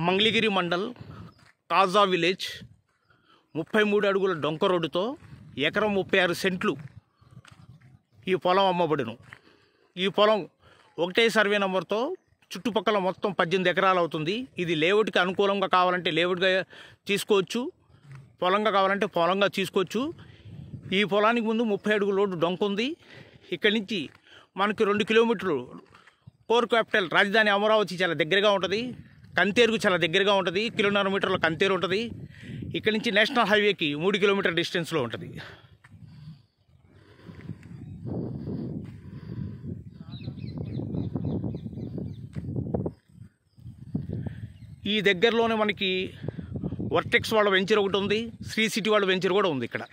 మంగళగిరి మండల్ కాజా village 33 అడుగుల డొంక రోడ్డుతో ఎకరం 36 సెంట్లు ఈ పొలం అమ్మబడును. ఈ పొలం ఒకటే సర్వే నెంబర్తో చుట్టుపక్కల మొత్తం 18 ఎకరాలు అవుతుంది. ఇది లేఅవుట్కి అనుకూలంగా కావాలంటే లేఅవుట్గా తీసుకోవచ్చు, పొలంగా కావాలంటే పొలంగా తీసుకోవచ్చు. ఈ పొలానికి ముందు 30 అడుగుల రోడ్డు డొంక ఉంది. ఇక్కడి నుంచి మనకి 2 కిలోమీటర్లు కోర్ క్యాపిటల్ రాజధాని అమరావతి చాలా దగ్గరగా ఉంటుంది. కంతేరుకు చాలా దగ్గరగా ఉంటుంది. 1.5 మీటర్ల కంతేరు ఉంటుంది. ఇక్కడి నుంచి నేషనల్ హైవేకి 3 కిలోమీటర్ డిస్టెన్స్లో ఉంటుంది. ఈ దగ్గరలోనే మనకి వర్టెక్స్ వాళ్ళ వెంచర్ ఒకటి ఉంది, శ్రీ సిటీ వాళ్ళ వెంచర్ కూడా ఉంది ఇక్కడ.